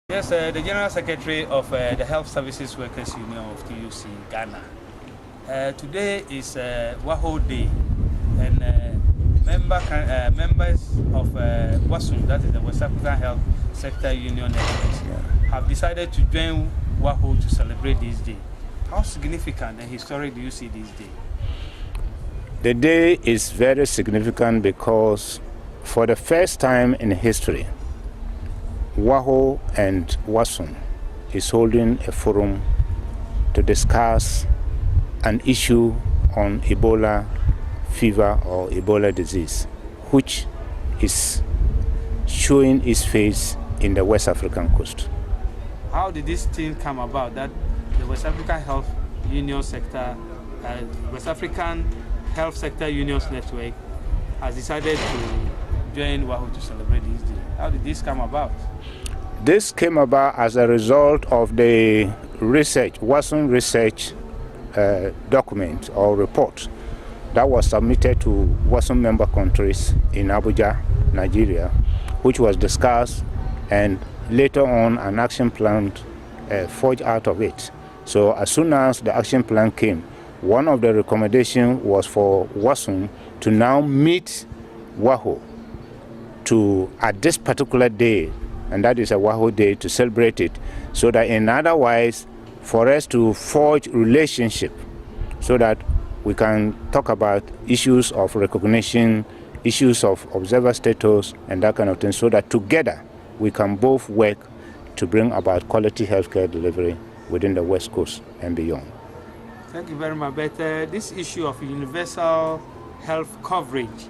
Yes, the General Secretary of the Health Services Workers Union of TUC, Ghana. Today is Waho Day, and members of WASUM, that is the West African Health Sector Union Network, have decided to join Waho to celebrate this day. How significant and historic do you see this day? The day is very significant because for the first time in history, Waho and WASUM is holding a forum to discuss an issue on Ebola fever or Ebola disease, which is showing its face in the West African coast. How did this thing come about that the West African Health Union Sector, West African Health Sector Unions Network has decided to join Waho to celebrate this day? How did this come about? This came about as a result of the research, WASUM research document or report that was submitted to WASUM member countries in Abuja, Nigeria, which was discussed, and later on an action plan forged out of it. So as soon as the action plan came, one of the recommendations was for WASUM to now meet Waho at this particular day, and that is a Waho Day, to celebrate it, so that in otherwise for us to forge relationship so that we can talk about issues of recognition, issues of observer status, and that kind of thing, so that together we can both work to bring about quality healthcare delivery within the West Coast and beyond. Thank you very much. But this issue of universal health coverage,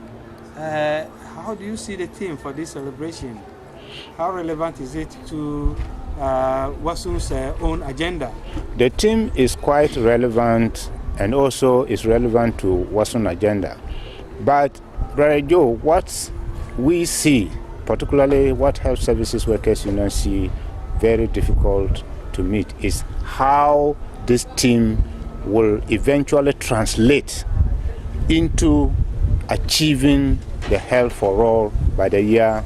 how do you see the theme for this celebration? How relevant is it to WASUM's own agenda? The theme is quite relevant, and also is relevant to WASUM agenda. But, Brother Joe, what we see, particularly what Health Services Workers Union see very difficult to meet, is how this theme will eventually translate into achieving the health for all by the year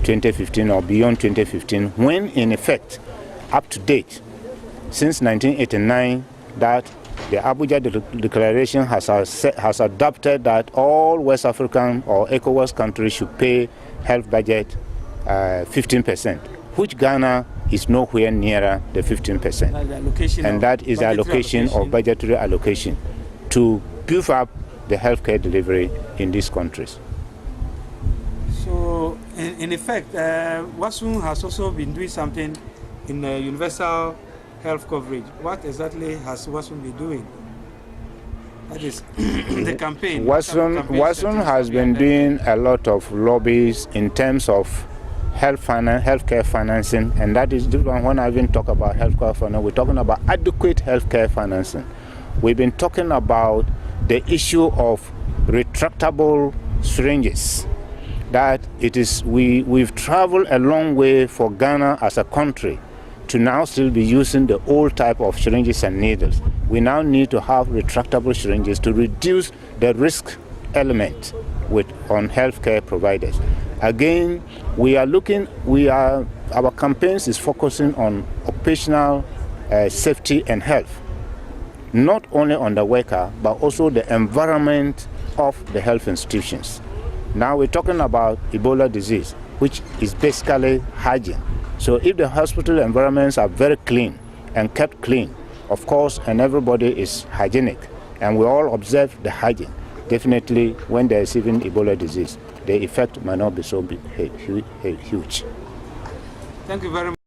2015 or beyond 2015, when in effect, up to date, since 1989, that the Abuja Declaration has adopted that all West African or ECOWAS countries should pay health budget 15%, which Ghana is nowhere nearer the 15%. And that is the allocation of budgetary allocation to beef up the healthcare delivery in these countries. So, in effect, WASUM has also been doing something in universal health coverage. What exactly has WASUM been doing? That is the campaign. WASUM has been doing a lot of lobbies in terms of healthcare financing, and that is different. When I've been talking about healthcare financing, we're talking about adequate healthcare financing. We've been talking about the issue of retractable syringes. That it is, we've traveled a long way for Ghana as a country to now still be using the old type of syringes and needles. We now need to have retractable syringes to reduce the risk element on healthcare providers. Again, our campaigns is focusing on occupational safety and health, not only on the worker, but also the environment of the health institutions. Now we're talking about Ebola disease, which is basically hygiene. So if the hospital environments are very clean and kept clean, of course, and everybody is hygienic, and we all observe the hygiene, definitely when there is even Ebola disease, the effect might not be so big, huge. Thank you very much.